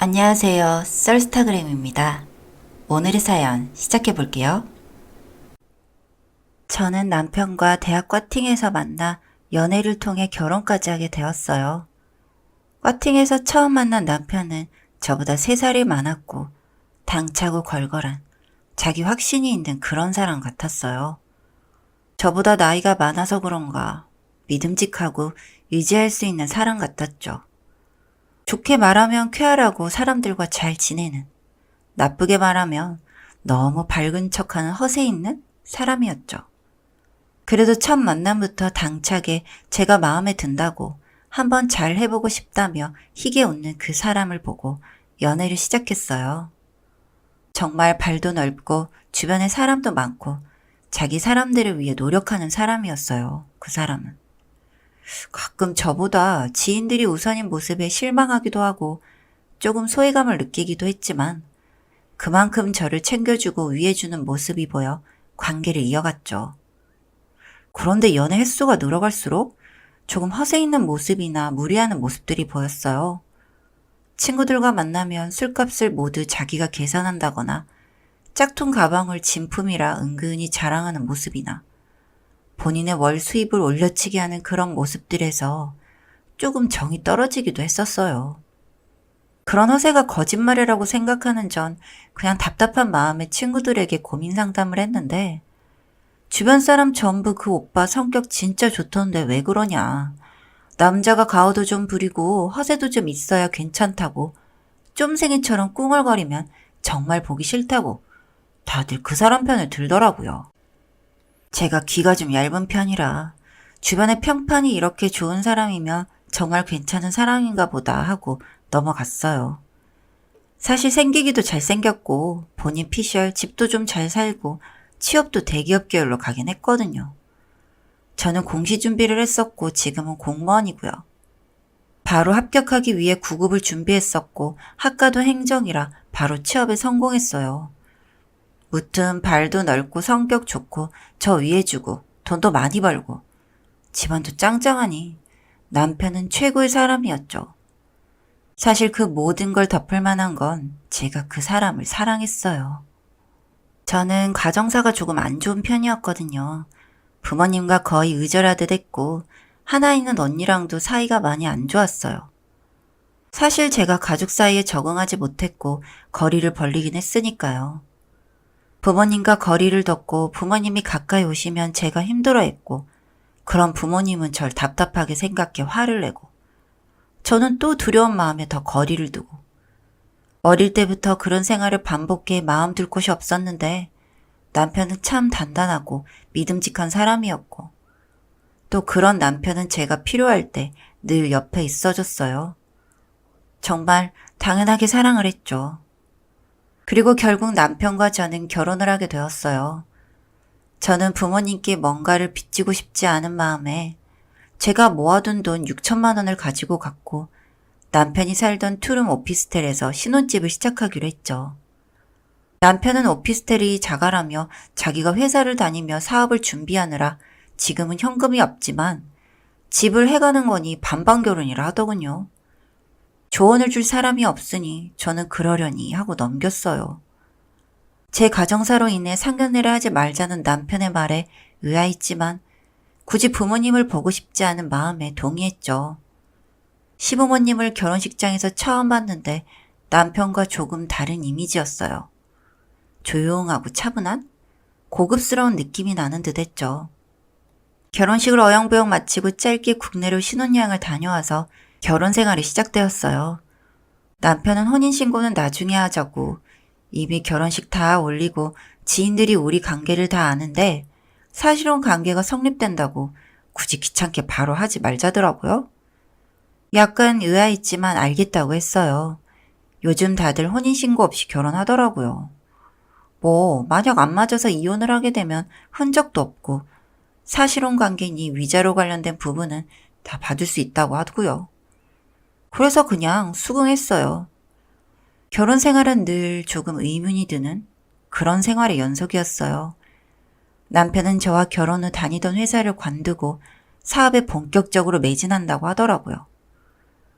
안녕하세요. 썰스타그램입니다. 오늘의 사연 시작해 볼게요. 저는 남편과 대학 과팅에서 만나 연애를 통해 결혼까지 하게 되었어요. 과팅에서 처음 만난 남편은 저보다 3살이 많았고 당차고 걸걸한 자기 확신이 있는 그런 사람 같았어요. 저보다 나이가 많아서 그런가 믿음직하고 의지할 수 있는 사람 같았죠. 좋게 말하면 쾌활하고 사람들과 잘 지내는, 나쁘게 말하면 너무 밝은 척하는 허세 있는 사람이었죠. 그래도 첫 만남부터 당차게 제가 마음에 든다고 한번 잘 해보고 싶다며 희게 웃는 그 사람을 보고 연애를 시작했어요. 정말 발도 넓고 주변에 사람도 많고 자기 사람들을 위해 노력하는 사람이었어요. 그 사람은. 가끔 저보다 지인들이 우선인 모습에 실망하기도 하고 조금 소외감을 느끼기도 했지만 그만큼 저를 챙겨주고 위해주는 모습이 보여 관계를 이어갔죠. 그런데 연애 횟수가 늘어갈수록 조금 허세 있는 모습이나 무리하는 모습들이 보였어요. 친구들과 만나면 술값을 모두 자기가 계산한다거나 짝퉁 가방을 진품이라 은근히 자랑하는 모습이나 본인의 월 수입을 올려치게 하는 그런 모습들에서 조금 정이 떨어지기도 했었어요. 그런 허세가 거짓말이라고 생각하는 전 그냥 답답한 마음에 친구들에게 고민 상담을 했는데 주변 사람 전부 그 오빠 성격 진짜 좋던데 왜 그러냐. 남자가 가오도 좀 부리고 허세도 좀 있어야 괜찮다고 쫌생이처럼 꿍얼거리면 정말 보기 싫다고 다들 그 사람 편을 들더라고요. 제가 귀가 좀 얇은 편이라 주변에 평판이 이렇게 좋은 사람이면 정말 괜찮은 사람인가 보다 하고 넘어갔어요. 사실 생기기도 잘생겼고 본인 피셜 집도 좀 잘 살고 취업도 대기업 계열로 가긴 했거든요. 저는 공시 준비를 했었고 지금은 공무원이고요. 바로 합격하기 위해 구급을 준비했었고 학과도 행정이라 바로 취업에 성공했어요. 무튼 발도 넓고 성격 좋고 저 위해주고 돈도 많이 벌고 집안도 짱짱하니 남편은 최고의 사람이었죠. 사실 그 모든 걸 덮을 만한 건 제가 그 사람을 사랑했어요. 저는 가정사가 조금 안 좋은 편이었거든요. 부모님과 거의 의절하듯 했고 하나 있는 언니랑도 사이가 많이 안 좋았어요. 사실 제가 가족 사이에 적응하지 못했고 거리를 벌리긴 했으니까요. 부모님과 거리를 뒀고 부모님이 가까이 오시면 제가 힘들어했고 그런 부모님은 절 답답하게 생각해 화를 내고 저는 또 두려운 마음에 더 거리를 두고 어릴 때부터 그런 생활을 반복해 마음 둘 곳이 없었는데 남편은 참 단단하고 믿음직한 사람이었고 또 그런 남편은 제가 필요할 때 늘 옆에 있어줬어요. 정말 당연하게 사랑을 했죠. 그리고 결국 남편과 저는 결혼을 하게 되었어요. 저는 부모님께 뭔가를 빚지고 싶지 않은 마음에 제가 모아둔 돈 6천만 원을 가지고 갔고 남편이 살던 투룸 오피스텔에서 신혼집을 시작하기로 했죠. 남편은 오피스텔이 자가라며 자기가 회사를 다니며 사업을 준비하느라 지금은 현금이 없지만 집을 해가는 거니 반반 결혼이라 하더군요. 조언을 줄 사람이 없으니 저는 그러려니 하고 넘겼어요. 제 가정사로 인해 상견례를 하지 말자는 남편의 말에 의아했지만 굳이 부모님을 보고 싶지 않은 마음에 동의했죠. 시부모님을 결혼식장에서 처음 봤는데 남편과 조금 다른 이미지였어요. 조용하고 차분한 고급스러운 느낌이 나는 듯 했죠. 결혼식을 어영부영 마치고 짧게 국내로 신혼여행을 다녀와서 결혼 생활이 시작되었어요. 남편은 혼인신고는 나중에 하자고 이미 결혼식 다 올리고 지인들이 우리 관계를 다 아는데 사실혼 관계가 성립된다고 굳이 귀찮게 바로 하지 말자더라고요. 약간 의아했지만 알겠다고 했어요. 요즘 다들 혼인신고 없이 결혼하더라고요. 만약 안 맞아서 이혼을 하게 되면 흔적도 없고 사실혼 관계니 위자료 관련된 부분은 다 받을 수 있다고 하고요. 그래서 그냥 수긍했어요. 결혼 생활은 늘 조금 의문이 드는 그런 생활의 연속이었어요. 남편은 저와 결혼 후 다니던 회사를 관두고 사업에 본격적으로 매진한다고 하더라고요.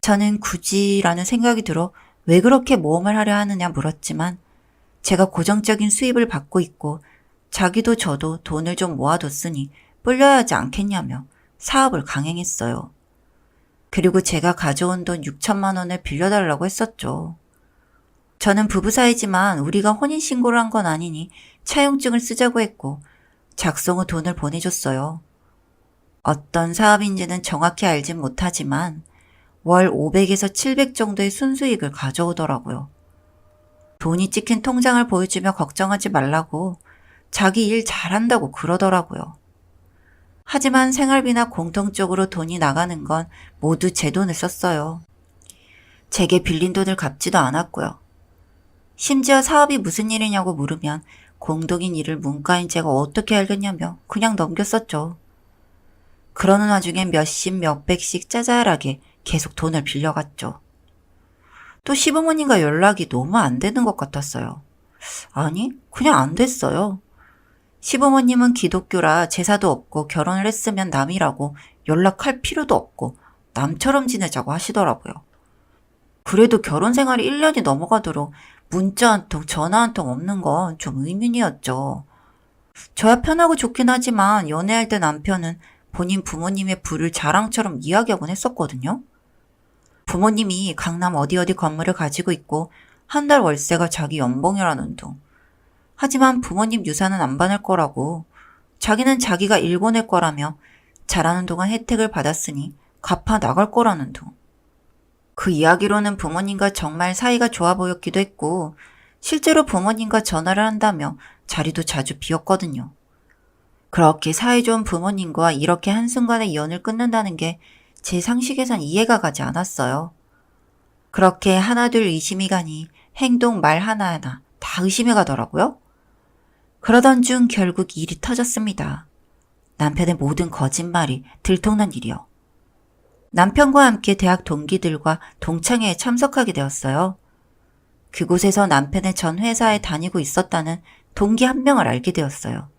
저는 굳이라는 생각이 들어 왜 그렇게 모험을 하려 하느냐 물었지만 제가 고정적인 수입을 받고 있고 자기도 저도 돈을 좀 모아뒀으니 불려야 하지 않겠냐며 사업을 강행했어요. 그리고 제가 가져온 돈 6천만 원을 빌려달라고 했었죠. 저는 부부 사이지만 우리가 혼인신고를 한 건 아니니 차용증을 쓰자고 했고 작성 후 돈을 보내줬어요. 어떤 사업인지는 정확히 알진 못하지만 월 500에서 700 정도의 순수익을 가져오더라고요. 돈이 찍힌 통장을 보여주며 걱정하지 말라고 자기 일 잘한다고 그러더라고요. 하지만 생활비나 공통적으로 돈이 나가는 건 모두 제 돈을 썼어요. 제게 빌린 돈을 갚지도 않았고요. 심지어 사업이 무슨 일이냐고 물으면 공동인 일을 문과인 제가 어떻게 알겠냐며 그냥 넘겼었죠. 그러는 와중에 몇십 몇백씩 짜잘하게 계속 돈을 빌려갔죠. 또 시부모님과 연락이 너무 안 되는 것 같았어요. 아니, 그냥 안 됐어요. 시부모님은 기독교라 제사도 없고 결혼을 했으면 남이라고 연락할 필요도 없고 남처럼 지내자고 하시더라고요. 그래도 결혼 생활이 1년이 넘어가도록 문자 한 통, 전화 한 통 없는 건 좀 의문이었죠. 저야 편하고 좋긴 하지만 연애할 때 남편은 본인 부모님의 부를 자랑처럼 이야기하곤 했었거든요. 부모님이 강남 어디 건물을 가지고 있고 한 달 월세가 자기 연봉이라는 둥. 하지만 부모님 유산은 안 받을 거라고 자기는 자기가 일궈낼 거라며 자라는 동안 혜택을 받았으니 갚아 나갈 거라는 둥. 그 이야기로는 부모님과 정말 사이가 좋아 보였기도 했고 실제로 부모님과 전화를 한다며 자리도 자주 비었거든요. 그렇게 사이 좋은 부모님과 이렇게 한순간에 연을 끊는다는 게 제 상식에선 이해가 가지 않았어요. 그렇게 하나둘 의심이 가니 행동 말 하나하나 다 의심해 가더라고요. 그러던 중 결국 일이 터졌습니다. 남편의 모든 거짓말이 들통난 일이요. 남편과 함께 대학 동기들과 동창회에 참석하게 되었어요. 그곳에서 남편의 전 회사에 다니고 있었다는 동기 한 명을 알게 되었어요.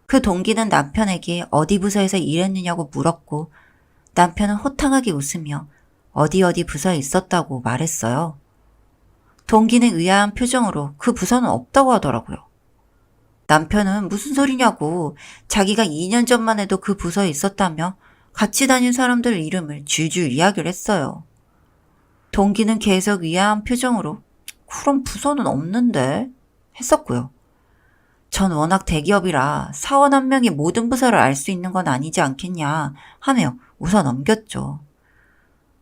그 동기는 남편에게 어디 부서에서 일했느냐고 물었고 남편은 호탕하게 웃으며 어디 부서에 있었다고 말했어요. 동기는 의아한 표정으로 그 부서는 없다고 하더라고요. 남편은 무슨 소리냐고 자기가 2년 전만 해도 그 부서에 있었다며 같이 다닌 사람들 이름을 줄줄 이야기를 했어요. 동기는 계속 의아한 표정으로 그럼 부서는 없는데 했었고요. 전 워낙 대기업이라 사원 한 명이 모든 부서를 알 수 있는 건 아니지 않겠냐 하며 웃어 넘겼죠.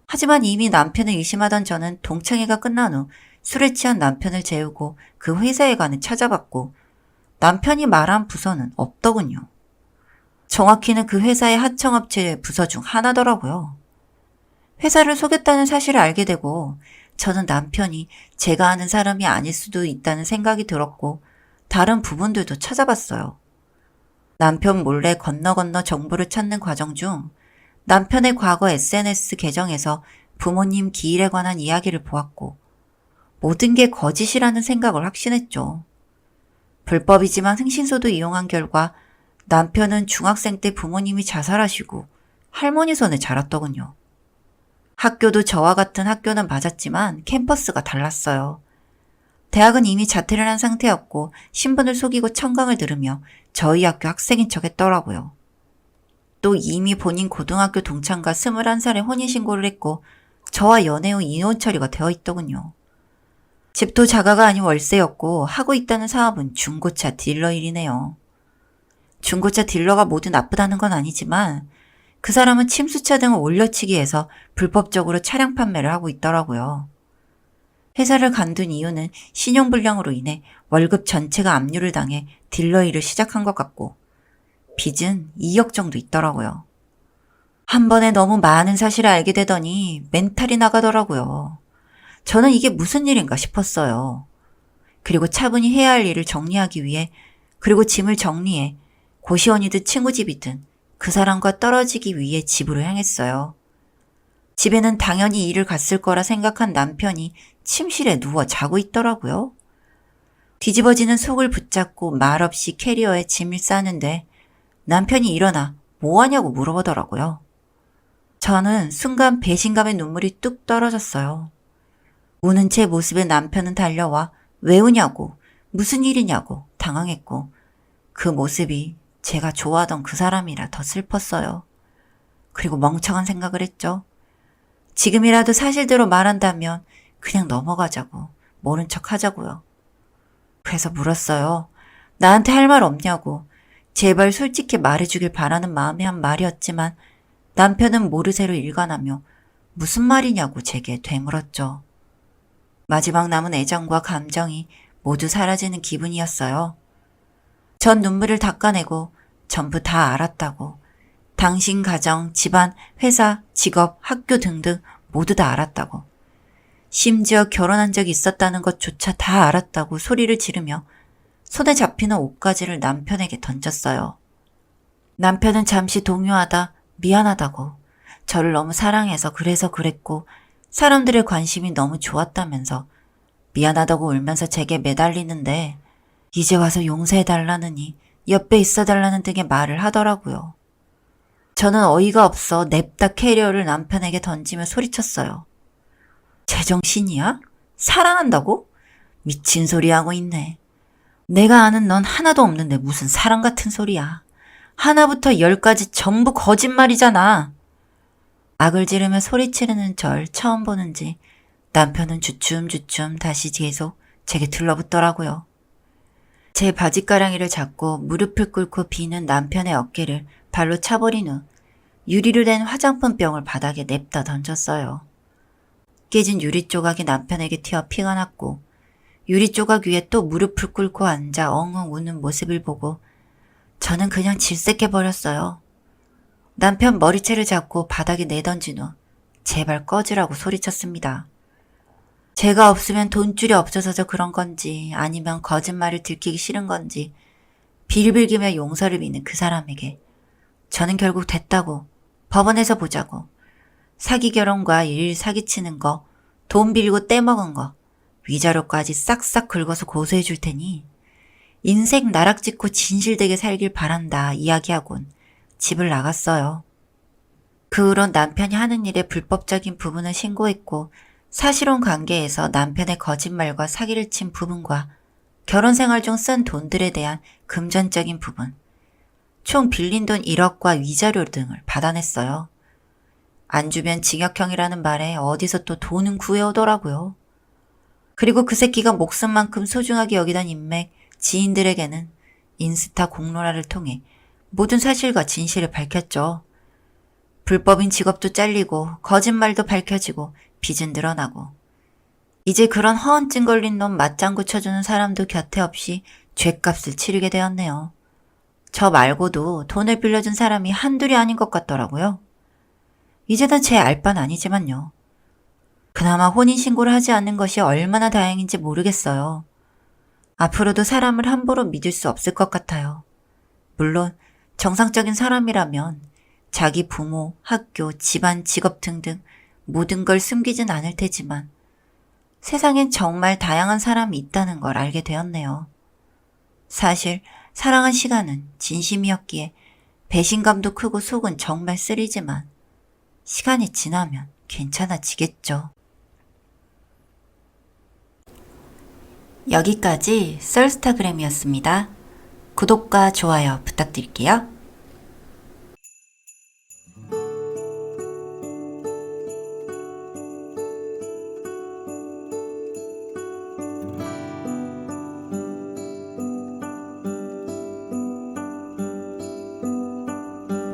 하지만 이미 남편을 의심하던 저는 동창회가 끝난 후 술에 취한 남편을 재우고 그 회사에 가는 찾아봤고 남편이 말한 부서는 없더군요. 정확히는 그 회사의 하청업체 부서 중 하나더라고요. 회사를 속였다는 사실을 알게 되고 저는 남편이 제가 아는 사람이 아닐 수도 있다는 생각이 들었고 다른 부분들도 찾아봤어요. 남편 몰래 건너 정보를 찾는 과정 중 남편의 과거 SNS 계정에서 부모님 기일에 관한 이야기를 보았고 모든 게 거짓이라는 생각을 확신했죠. 불법이지만 흥신소도 이용한 결과 남편은 중학생 때 부모님이 자살하시고 할머니 손에 자랐더군요. 학교도 저와 같은 학교는 맞았지만 캠퍼스가 달랐어요. 대학은 이미 자퇴를 한 상태였고 신분을 속이고 청강을 들으며 저희 학교 학생인 척 했더라고요. 또 이미 본인 고등학교 동창과 21살에 혼인신고를 했고 저와 연애 후 이혼 처리가 되어 있더군요. 집도 자가가 아닌 월세였고 하고 있다는 사업은 중고차 딜러 일이네요. 중고차 딜러가 모두 나쁘다는 건 아니지만 그 사람은 침수차 등을 올려치기해서 불법적으로 차량 판매를 하고 있더라고요. 회사를 간둔 이유는 신용불량으로 인해 월급 전체가 압류를 당해 딜러 일을 시작한 것 같고 빚은 2억 정도 있더라고요. 한 번에 너무 많은 사실을 알게 되더니 멘탈이 나가더라고요. 저는 이게 무슨 일인가 싶었어요. 그리고 차분히 해야 할 일을 정리하기 위해 그리고 짐을 정리해 고시원이든 친구 집이든 그 사람과 떨어지기 위해 집으로 향했어요. 집에는 당연히 일을 갔을 거라 생각한 남편이 침실에 누워 자고 있더라고요. 뒤집어지는 속을 붙잡고 말없이 캐리어에 짐을 싸는데 남편이 일어나 뭐 하냐고 물어보더라고요. 저는 순간 배신감의 눈물이 뚝 떨어졌어요. 우는 제 모습에 남편은 달려와 왜 우냐고, 무슨 일이냐고 당황했고, 그 모습이 제가 좋아하던 그 사람이라 더 슬펐어요. 그리고 멍청한 생각을 했죠. 지금이라도 사실대로 말한다면 그냥 넘어가자고, 모른 척 하자고요. 그래서 물었어요. 나한테 할 말 없냐고. 제발 솔직히 말해주길 바라는 마음에 한 말이었지만 남편은 모르쇠로 일관하며 무슨 말이냐고 제게 되물었죠. 마지막 남은 애정과 감정이 모두 사라지는 기분이었어요. 전 눈물을 닦아내고 전부 다 알았다고. 당신 가정, 집안, 회사, 직업, 학교 등등 모두 다 알았다고. 심지어 결혼한 적이 있었다는 것조차 다 알았다고 소리를 지르며 손에 잡히는 옷가지를 남편에게 던졌어요. 남편은 잠시 동요하다 미안하다고, 저를 너무 사랑해서 그래서 그랬고 사람들의 관심이 너무 좋았다면서 미안하다고 울면서 제게 매달리는데 이제 와서 용서해달라느니 옆에 있어달라는 등의 말을 하더라고요. 저는 어이가 없어 냅다 캐리어를 남편에게 던지며 소리쳤어요. 제정신이야? 사랑한다고? 미친 소리 하고 있네. 내가 아는 넌 하나도 없는데 무슨 사랑 같은 소리야. 하나부터 10까지 전부 거짓말이잖아. 악을 지르며 소리치르는 절 처음 보는지 남편은 주춤주춤 다시 계속 제게 들러붙더라고요. 제 바지가랑이를 잡고 무릎을 꿇고 비는 남편의 어깨를 발로 차버린 후 유리로 된 화장품병을 바닥에 냅다 던졌어요. 깨진 유리 조각이 남편에게 튀어 피가 났고 유리 조각 위에 또 무릎을 꿇고 앉아 엉엉 우는 모습을 보고 저는 그냥 질색해버렸어요. 남편 머리채를 잡고 바닥에 내던진 후 제발 꺼지라고 소리쳤습니다. 제가 없으면 돈줄이 없어서 그런 건지 아니면 거짓말을 들키기 싫은 건지 빌빌기며 용서를 비는 그 사람에게 저는 결국 됐다고, 법원에서 보자고, 사기 결혼과 일 사기치는 거, 돈 빌고 떼먹은 거, 위자료까지 싹싹 긁어서 고소해 줄 테니 인생 나락짓고 진실되게 살길 바란다 이야기하곤 집을 나갔어요. 그 후로 남편이 하는 일의 불법적인 부분을 신고했고 사실혼 관계에서 남편의 거짓말과 사기를 친 부분과 결혼 생활 중 쓴 돈들에 대한 금전적인 부분, 총 빌린 돈 1억과 위자료 등을 받아냈어요. 안 주면 징역형이라는 말에 어디서 또 돈은 구해오더라고요. 그리고 그 새끼가 목숨만큼 소중하게 여기던 인맥, 지인들에게는 인스타 공론화를 통해 모든 사실과 진실을 밝혔죠. 불법인 직업도 잘리고 거짓말도 밝혀지고 빚은 늘어나고 이제 그런 허언증 걸린 놈 맞장구 쳐주는 사람도 곁에 없이 죗값을 치르게 되었네요. 저 말고도 돈을 빌려준 사람이 한둘이 아닌 것 같더라고요. 이제는 제 알바는 아니지만요. 그나마 혼인신고를 하지 않는 것이 얼마나 다행인지 모르겠어요. 앞으로도 사람을 함부로 믿을 수 없을 것 같아요. 물론 정상적인 사람이라면 자기 부모, 학교, 집안, 직업 등등 모든 걸 숨기진 않을 테지만 세상엔 정말 다양한 사람이 있다는 걸 알게 되었네요. 사실 사랑한 시간은 진심이었기에 배신감도 크고 속은 정말 쓰리지만 시간이 지나면 괜찮아지겠죠. 여기까지 썰스타그램이었습니다. 구독과 좋아요 부탁드릴게요.